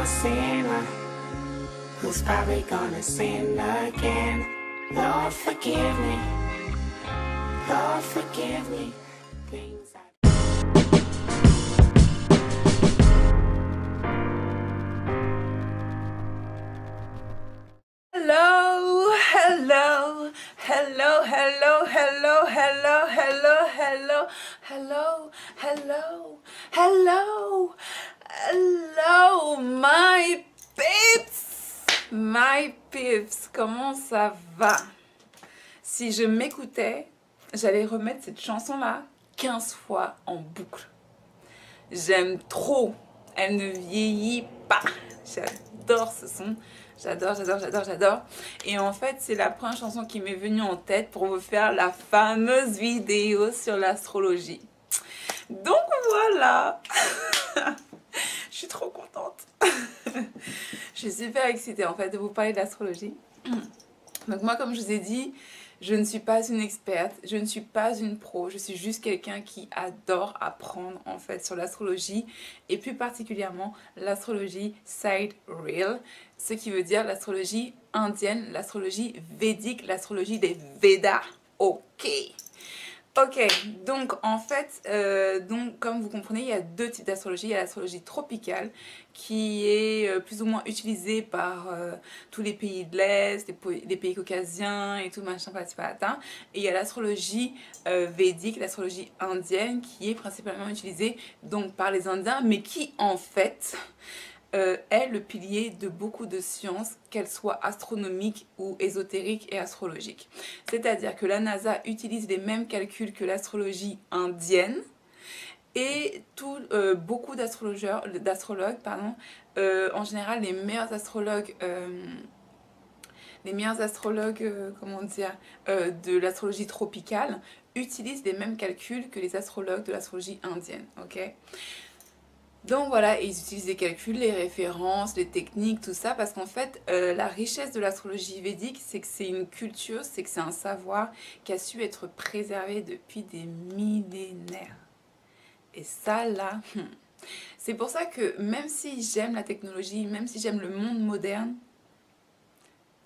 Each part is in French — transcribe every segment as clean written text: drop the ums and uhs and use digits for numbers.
a sinner who's probably gonna sin again. Lord, forgive me. Lord, forgive me. Things I... Hello, hello, hello, hello, hello, hello, hello, hello, hello, hello, hello, hello, my peeps, comment ça va? Si je m'écoutais, j'allais remettre cette chanson-là 15 fois en boucle. J'aime trop, elle ne vieillit pas, j'adore ce son. J'adore. Et en fait, c'est la première chanson qui m'est venue en tête pour vous faire la fameuse vidéo sur l'astrologie. Donc voilà. Je suis trop contente. Je suis super excitée en fait de vous parler de l'astrologie. Donc moi, comme je vous ai dit, je ne suis pas une experte, je ne suis pas une pro, je suis juste quelqu'un qui adore apprendre en fait sur l'astrologie et plus particulièrement l'astrologie sidereal, ce qui veut dire l'astrologie indienne, l'astrologie védique, l'astrologie des Védas. Ok, donc en fait, comme vous comprenez, il y a deux types d'astrologie. Il y a l'astrologie tropicale qui est plus ou moins utilisée par tous les pays de l'Est, les pays caucasiens et tout machin, patata. Et il y a l'astrologie védique, l'astrologie indienne qui est principalement utilisée donc par les Indiens, mais qui en fait est le pilier de beaucoup de sciences, qu'elles soient astronomiques ou ésotériques et astrologiques. C'est-à-dire que la NASA utilise les mêmes calculs que l'astrologie indienne et beaucoup d'astrologues, en général les meilleurs astrologues, comment dire, de l'astrologie tropicale utilisent les mêmes calculs que les astrologues de l'astrologie indienne, ok ? Donc voilà, ils utilisent les calculs, les références, les techniques, tout ça, parce qu'en fait, la richesse de l'astrologie védique, c'est que c'est une culture, c'est que c'est un savoir qui a su être préservé depuis des millénaires. Et ça, là, c'est pour ça que même si j'aime la technologie, même si j'aime le monde moderne,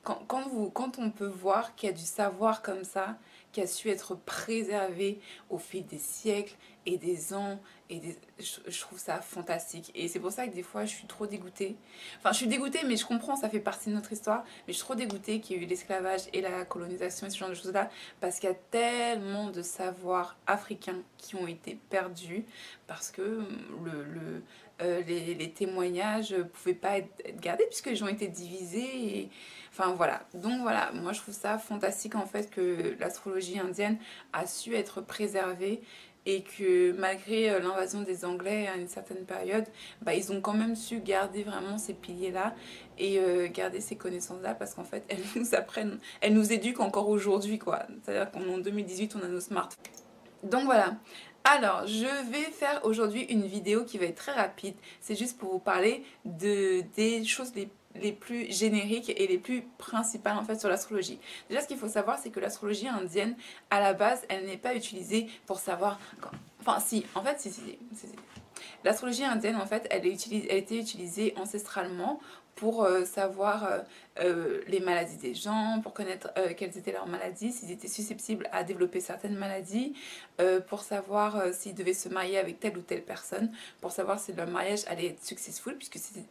quand on peut voir qu'il y a du savoir comme ça, qui a su être préservé au fil des siècles et des ans, je trouve ça fantastique. Et c'est pour ça que des fois je suis trop dégoûtée. Enfin, je suis dégoûtée, mais je comprends, ça fait partie de notre histoire. Mais je suis trop dégoûtée qu'il y ait eu l'esclavage et la colonisation et ce genre de choses-là, parce qu'il y a tellement de savoirs africains qui ont été perdus, parce que les témoignages ne pouvaient pas être gardés, puisqu'ils ont été divisés. Et... Enfin voilà, donc voilà, moi je trouve ça fantastique en fait que l'astrologie indienne a su être préservée et que malgré l'invasion des Anglais à une certaine période, bah, ils ont quand même su garder vraiment ces piliers-là et garder ces connaissances-là parce qu'en fait elles nous apprennent, elles nous éduquent encore aujourd'hui quoi. C'est-à-dire qu'en 2018 on a nos smartphones. Donc voilà. Alors, je vais faire aujourd'hui une vidéo qui va être très rapide. C'est juste pour vous parler des choses les plus génériques et les plus principales en fait sur l'astrologie. Déjà, ce qu'il faut savoir, c'est que l'astrologie indienne, à la base, elle n'est pas utilisée pour savoir... Enfin, si, en fait, si. L'astrologie indienne, en fait, elle a été utilisée ancestralement pour savoir les maladies des gens, pour connaître quelles étaient leurs maladies, s'ils étaient susceptibles à développer certaines maladies, pour savoir s'ils devaient se marier avec telle ou telle personne, pour savoir si leur mariage allait être successful, puisque c'était...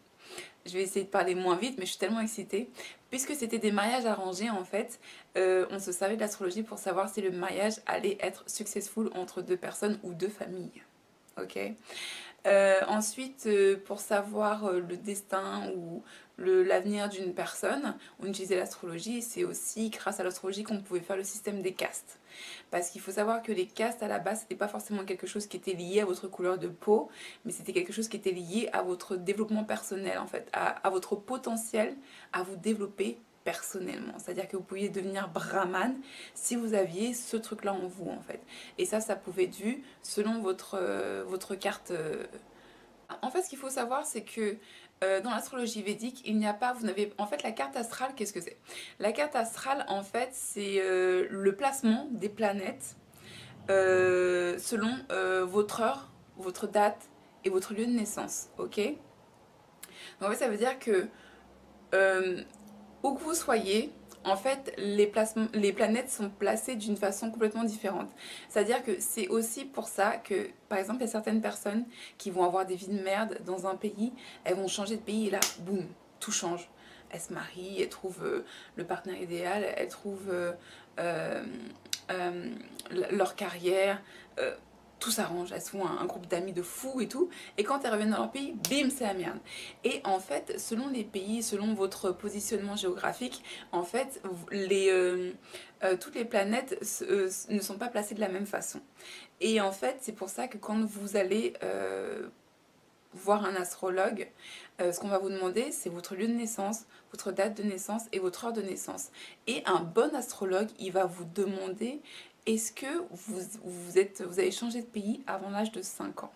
Je vais essayer de parler moins vite, mais je suis tellement excitée. Puisque c'était des mariages arrangés, en fait, on se servait de l'astrologie pour savoir si le mariage allait être successful entre deux personnes ou deux familles. Ok ? Ensuite, pour savoir le destin ou l'avenir d'une personne, on utilisait l'astrologie. C'est aussi grâce à l'astrologie qu'on pouvait faire le système des castes. Parce qu'il faut savoir que les castes, à la base, c'était pas forcément quelque chose qui était lié à votre couleur de peau, mais c'était quelque chose qui était lié à votre développement personnel, en fait, à votre potentiel à vous développer personnellement. C'est-à-dire que vous pouviez devenir brahman si vous aviez ce truc-là en vous, en fait. Et ça pouvait être vu selon votre carte. En fait, ce qu'il faut savoir, c'est que dans l'astrologie védique, il n'y a pas... En fait, la carte astrale, qu'est-ce que c'est? La carte astrale, en fait, c'est le placement des planètes selon votre heure, votre date et votre lieu de naissance, ok? Donc en fait, ça veut dire que où que vous soyez, en fait, les planètes sont placées d'une façon complètement différente. C'est-à-dire que c'est aussi pour ça que, par exemple, il y a certaines personnes qui vont avoir des vies de merde dans un pays, elles vont changer de pays et là, boum, tout change. Elles se marient, elles trouvent le partenaire idéal, elles trouvent euh, euh, leur carrière, tout s'arrange, elles sont un groupe d'amis de fous et tout, et quand elles reviennent dans leur pays, bim, c'est la merde. Et en fait, selon les pays, selon votre positionnement géographique, en fait, toutes les planètes ne sont pas placées de la même façon. Et en fait, c'est pour ça que quand vous allez voir un astrologue, ce qu'on va vous demander, c'est votre lieu de naissance, votre date de naissance et votre heure de naissance. Et un bon astrologue, il va vous demander est-ce que vous avez changé de pays avant l'âge de 5 ans.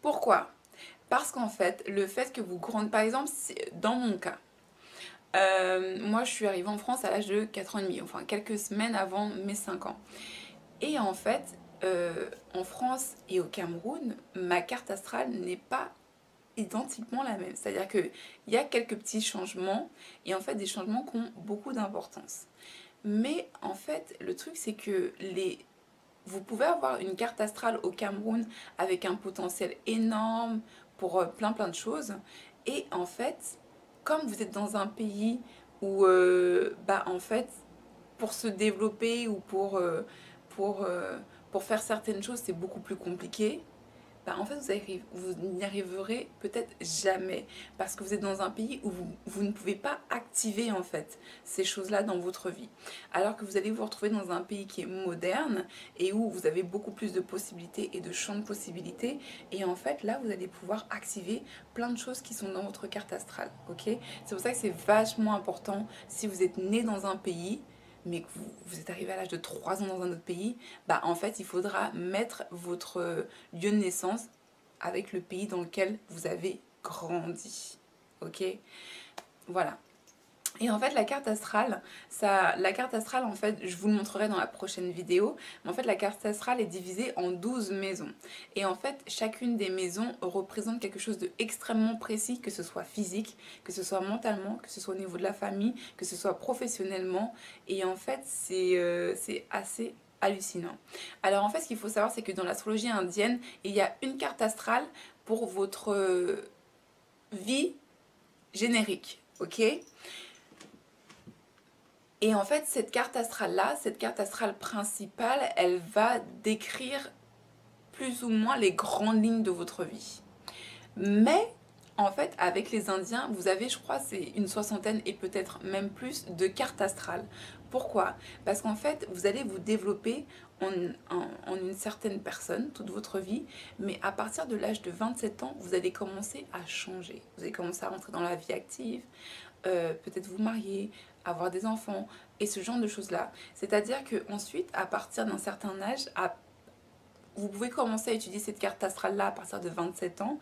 Pourquoi? Parce qu'en fait, le fait que vous grandissez, par exemple, dans mon cas, moi je suis arrivée en France à l'âge de 4 ans et demi, enfin quelques semaines avant mes 5 ans. Et en fait, en France et au Cameroun, ma carte astrale n'est pas identiquement la même. C'est-à-dire qu'il y a quelques petits changements, et en fait des changements qui ont beaucoup d'importance. Mais en fait, le truc c'est que vous pouvez avoir une carte astrale au Cameroun avec un potentiel énorme pour plein de choses. Et en fait, comme vous êtes dans un pays où, en fait, pour se développer ou pour, pour faire certaines choses, c'est beaucoup plus compliqué. En fait, vous n'y arriverez peut-être jamais parce que vous êtes dans un pays où vous ne pouvez pas activer en fait ces choses-là dans votre vie. Alors que vous allez vous retrouver dans un pays qui est moderne et où vous avez beaucoup plus de possibilités et de champs de possibilités. Et en fait, là, vous allez pouvoir activer plein de choses qui sont dans votre carte astrale. Ok? C'est pour ça que c'est vachement important si vous êtes né dans un pays mais que vous êtes arrivé à l'âge de 3 ans dans un autre pays, en fait, il faudra mettre votre lieu de naissance avec le pays dans lequel vous avez grandi. Ok? Voilà. Et en fait, la carte astrale, en fait, je vous le montrerai dans la prochaine vidéo, mais en fait, la carte astrale est divisée en 12 maisons. Et en fait, chacune des maisons représente quelque chose d'extrêmement précis, que ce soit physique, que ce soit mentalement, que ce soit au niveau de la famille, que ce soit professionnellement. Et en fait, c'est assez hallucinant. Alors en fait, ce qu'il faut savoir, c'est que dans l'astrologie indienne, il y a une carte astrale pour votre vie générique, ok ? Et en fait, cette carte astrale-là, cette carte astrale principale, elle va décrire plus ou moins les grandes lignes de votre vie. Mais, en fait, avec les Indiens, vous avez, je crois, c'est une soixantaine et peut-être même plus de cartes astrales. Pourquoi? Parce qu'en fait, vous allez vous développer en une certaine personne toute votre vie, mais à partir de l'âge de 27 ans, vous allez commencer à changer. Vous allez commencer à rentrer dans la vie active, peut-être vous marier, avoir des enfants et ce genre de choses-là. C'est-à-dire que ensuite, à partir d'un certain âge, vous pouvez commencer à étudier cette carte astrale-là à partir de 27 ans,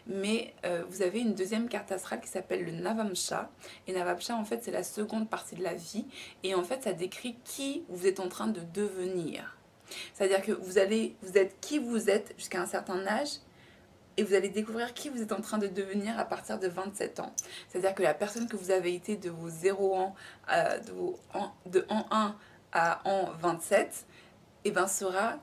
mais vous avez une deuxième carte astrale qui s'appelle le Navamsha. Et Navamsha, en fait, c'est la seconde partie de la vie. Et en fait, ça décrit qui vous êtes en train de devenir. C'est-à-dire que vous êtes qui vous êtes jusqu'à un certain âge, et vous allez découvrir qui vous êtes en train de devenir à partir de 27 ans. C'est-à-dire que la personne que vous avez été de vos 0 ans, de an 1 à an 27, sera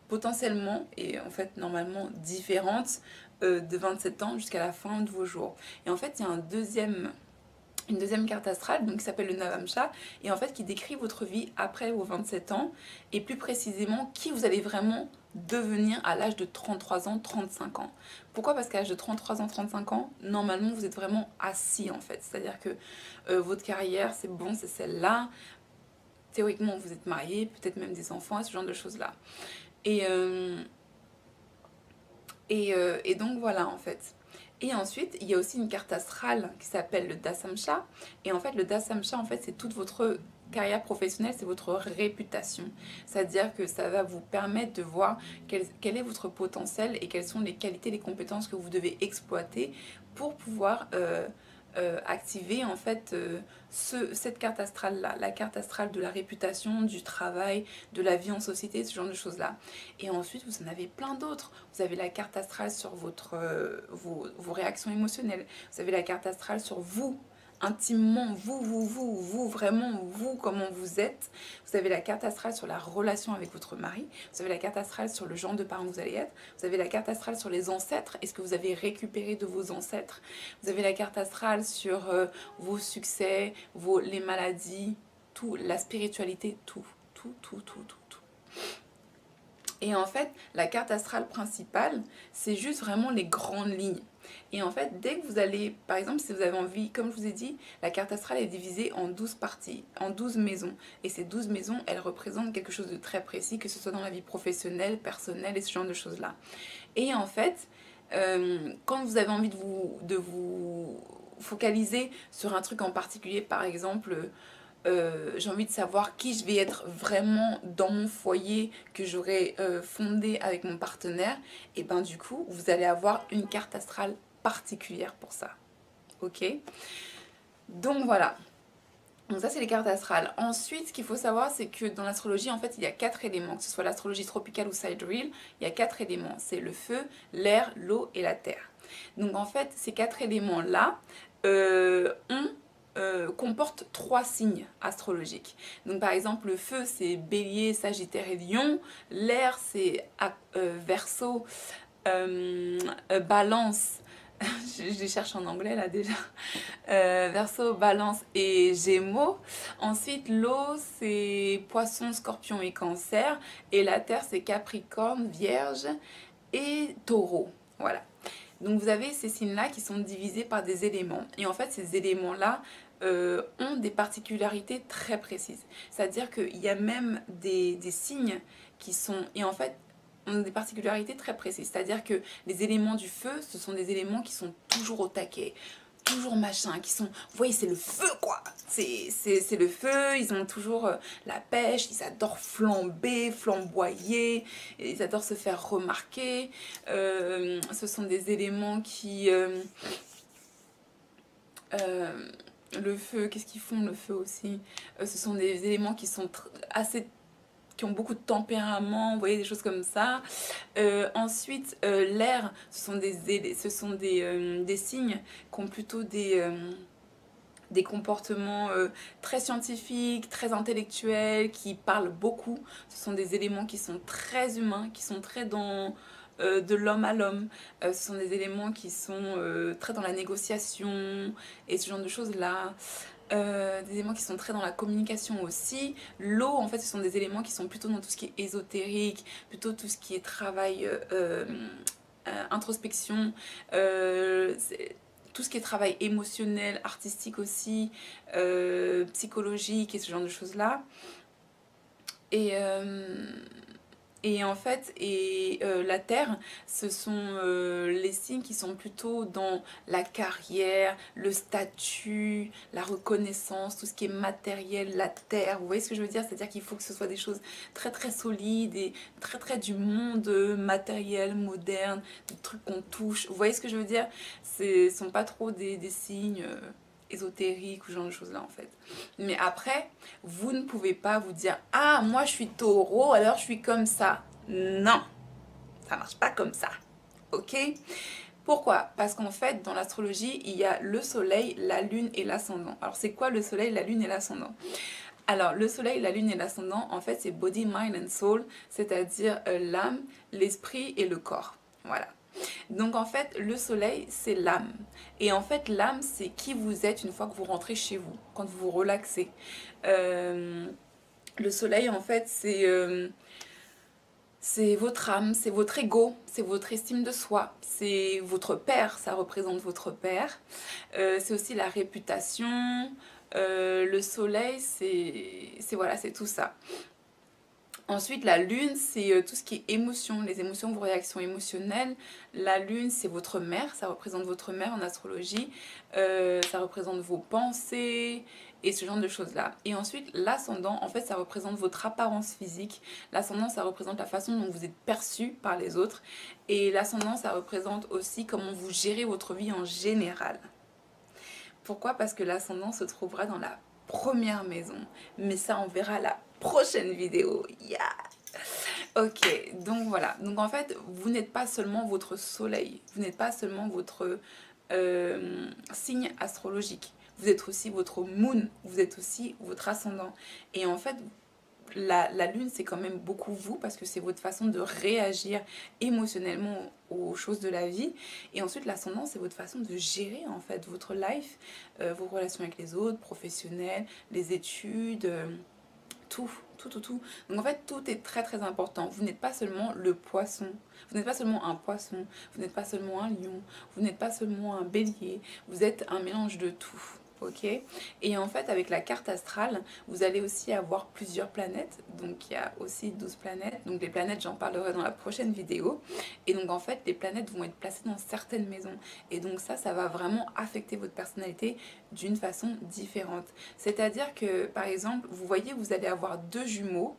potentiellement et en fait normalement différente de 27 ans jusqu'à la fin de vos jours. Et en fait, il y a une deuxième carte astrale donc, qui s'appelle le Navamsha et en fait qui décrit votre vie après vos 27 ans et plus précisément qui vous allez vraiment devenir à l'âge de 33 ans, 35 ans. Pourquoi? Parce qu'à l'âge de 33 ans, 35 ans, normalement vous êtes vraiment assis en fait. C'est-à-dire que votre carrière, c'est bon, c'est celle-là. Théoriquement, vous êtes marié, peut-être même des enfants, ce genre de choses-là. Et donc voilà en fait. Et ensuite, il y a aussi une carte astrale qui s'appelle le Dasamsha. Et en fait, le Dasamsha, en fait, c'est toute votre carrière professionnelle, c'est votre réputation. C'est-à-dire que ça va vous permettre de voir quel est votre potentiel et quelles sont les qualités, les compétences que vous devez exploiter pour pouvoir activer en fait cette carte astrale là, la carte astrale de la réputation, du travail, de la vie en société, ce genre de choses là. Et ensuite vous en avez plein d'autres. Vous avez la carte astrale sur vos réactions émotionnelles, vous avez la carte astrale sur vous intimement, vous, vraiment, vous, comment vous êtes. Vous avez la carte astrale sur la relation avec votre mari. Vous avez la carte astrale sur le genre de parent que vous allez être. Vous avez la carte astrale sur les ancêtres. Est-ce que vous avez récupéré de vos ancêtres? Vous avez la carte astrale sur vos succès, les maladies, tout, la spiritualité, tout. Et en fait, la carte astrale principale, c'est juste vraiment les grandes lignes. Et en fait, dès que vous allez, par exemple, si vous avez envie, comme je vous ai dit, la carte astrale est divisée en 12 parties, en 12 maisons. Et ces 12 maisons, elles représentent quelque chose de très précis, que ce soit dans la vie professionnelle, personnelle et ce genre de choses-là. Et en fait, quand vous avez envie de vous focaliser sur un truc en particulier, par exemple... j'ai envie de savoir qui je vais être vraiment dans mon foyer que j'aurai fondé avec mon partenaire, et ben du coup vous allez avoir une carte astrale particulière pour ça. Ok, donc voilà, donc ça c'est les cartes astrales. Ensuite ce qu'il faut savoir, c'est que dans l'astrologie en fait il y a 4 éléments, que ce soit l'astrologie tropicale ou sidereal, il y a 4 éléments, c'est le feu, l'air, l'eau et la terre. Donc en fait ces 4 éléments là comporte 3 signes astrologiques. Donc par exemple le feu c'est Bélier, Sagittaire et Lion, l'air c'est Verseau, Balance, je les cherche en anglais là déjà, Verseau, Balance et Gémeaux. Ensuite l'eau c'est Poisson, Scorpion et Cancer, et la terre c'est Capricorne, Vierge et Taureau. Voilà. Donc vous avez ces signes-là qui sont divisés par des éléments. Et en fait, ces éléments-là ont des particularités très précises. C'est-à-dire qu'il y a même des signes qui sont... Et en fait, ont des particularités très précises. C'est-à-dire que les éléments du feu, ce sont des éléments qui sont toujours au taquet. Toujours machin, qui sont... Vous voyez, c'est le feu, quoi. C'est le feu, ils ont toujours la pêche, ils adorent flamber, flamboyer, ils adorent se faire remarquer. Ce sont des éléments qui... le feu, qu'est-ce qu'ils font, le feu aussi? Ce sont des éléments qui sont assez... qui ont beaucoup de tempérament, vous voyez, des choses comme ça. Ensuite, l'air, ce sont des signes qui ont plutôt des comportements très scientifiques, très intellectuels, qui parlent beaucoup. Ce sont des éléments qui sont très humains, qui sont très dans... de l'homme à l'homme. Ce sont des éléments qui sont très dans la négociation et ce genre de choses-là. Des éléments qui sont très dans la communication aussi. L'eau, en fait, ce sont des éléments qui sont plutôt dans tout ce qui est ésotérique, plutôt tout ce qui est travail, introspection, tout ce qui est travail émotionnel, artistique aussi, psychologique et ce genre de choses-là. Et en fait, la terre, ce sont les signes qui sont plutôt dans la carrière, le statut, la reconnaissance, tout ce qui est matériel, la terre. Vous voyez ce que je veux dire? C'est-à-dire qu'il faut que ce soit des choses très très solides et très très du monde matériel, moderne, des trucs qu'on touche. Vous voyez ce que je veux dire? Ce ne sont pas trop des signes... ésotérique ou ce genre de choses là en fait. Mais après, vous ne pouvez pas vous dire « Ah, moi je suis taureau, alors je suis comme ça. » Non, ça marche pas comme ça. Ok? Pourquoi? Parce qu'en fait, dans l'astrologie, il y a le soleil, la lune et l'ascendant. Alors c'est quoi le soleil, la lune et l'ascendant? Alors le soleil, la lune et l'ascendant, en fait c'est body, mind and soul, c'est-à-dire l'âme, l'esprit et le corps. Voilà. Donc en fait, le soleil, c'est l'âme. Et en fait, l'âme, c'est qui vous êtes une fois que vous rentrez chez vous, quand vous vous relaxez. Le soleil, en fait, c'est votre âme, c'est votre ego, c'est votre estime de soi, c'est votre père, ça représente votre père. C'est aussi la réputation. Le soleil, voilà, c'est tout ça. Ensuite, la lune, c'est tout ce qui est émotion, les émotions, vos réactions émotionnelles. La lune, c'est votre mère, ça représente votre mère en astrologie. Ça représente vos pensées et ce genre de choses-là. Et ensuite, l'ascendant, en fait, ça représente votre apparence physique. L'ascendant, ça représente la façon dont vous êtes perçu par les autres. Et l'ascendant, ça représente aussi comment vous gérez votre vie en général. Pourquoi? Parce que l'ascendant se trouvera dans la première maison. Mais ça, on verra la prochaine vidéo. Yeah! Ok, donc voilà. Donc en fait, vous n'êtes pas seulement votre soleil. Vous n'êtes pas seulement votre signe astrologique. Vous êtes aussi votre moon. Vous êtes aussi votre ascendant. Et en fait, la lune, c'est quand même beaucoup vous, parce que c'est votre façon de réagir émotionnellement aux choses de la vie. Et ensuite, l'ascendant, c'est votre façon de gérer en fait votre life, vos relations avec les autres, professionnelles, les études, tout. Donc en fait, tout est très très important. Vous n'êtes pas seulement le poisson, vous n'êtes pas seulement un poisson, vous n'êtes pas seulement un lion, vous n'êtes pas seulement un bélier, vous êtes un mélange de tout. Ok. Et en fait, avec la carte astrale, vous allez aussi avoir plusieurs planètes. Donc, il y a aussi 12 planètes. Donc, les planètes, j'en parlerai dans la prochaine vidéo. Et donc, en fait, les planètes vont être placées dans certaines maisons. Et donc, ça va vraiment affecter votre personnalité d'une façon différente. C'est-à-dire que, par exemple, vous voyez, vous allez avoir deux jumeaux.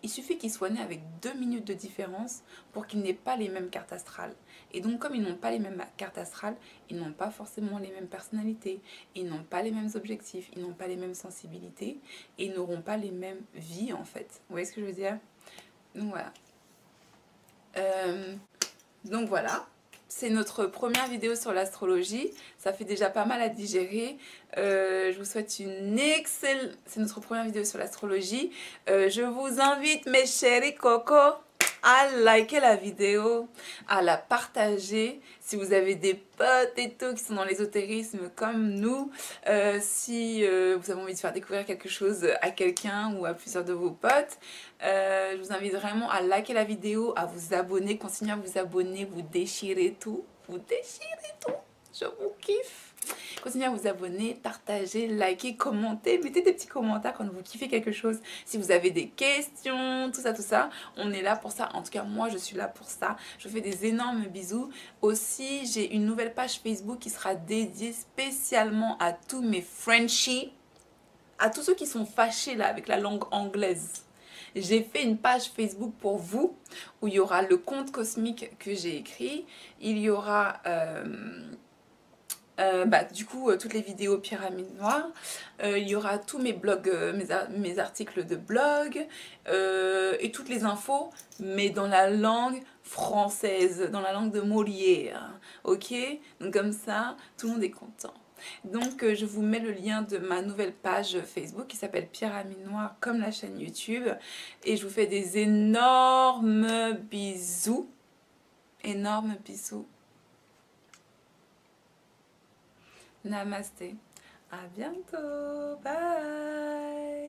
Il suffit qu'ils soient nés avec 2 minutes de différence pour qu'ils n'aient pas les mêmes cartes astrales. Et donc, comme ils n'ont pas les mêmes cartes astrales, ils n'ont pas forcément les mêmes personnalités, ils n'ont pas les mêmes objectifs, ils n'ont pas les mêmes sensibilités, et ils n'auront pas les mêmes vies, en fait. Vous voyez ce que je veux dire? Donc, voilà. Donc, voilà. C'est notre première vidéo sur l'astrologie. Ça fait déjà pas mal à digérer. Je vous souhaite une excellente... C'est notre première vidéo sur l'astrologie. Je vous invite, mes chéris cocos, à liker la vidéo, à la partager. Si vous avez des potes et tout qui sont dans l'ésotérisme comme nous, si vous avez envie de faire découvrir quelque chose à quelqu'un ou à plusieurs de vos potes, je vous invite vraiment à liker la vidéo, à vous abonner, continuez à vous abonner, vous déchirez tout, je vous kiffe. Continuez à vous abonner, partager, liker, commenter, mettez des petits commentaires quand vous kiffez quelque chose. Si vous avez des questions, tout ça, on est là pour ça. En tout cas, moi, je suis là pour ça. Je vous fais des énormes bisous. Aussi, j'ai une nouvelle page Facebook qui sera dédiée spécialement à tous mes Frenchies, à tous ceux qui sont fâchés là avec la langue anglaise. J'ai fait une page Facebook pour vous où il y aura le conte cosmique que j'ai écrit. Il y aura... du coup, toutes les vidéos Pyramide Noire, il y aura tous mes blogs, mes articles de blog et toutes les infos, mais dans la langue française, dans la langue de Molière, ok? Donc comme ça, tout le monde est content. Donc je vous mets le lien de ma nouvelle page Facebook qui s'appelle Pyramide Noire, comme la chaîne YouTube, et je vous fais des énormes bisous, Namasté. À bientôt. Bye.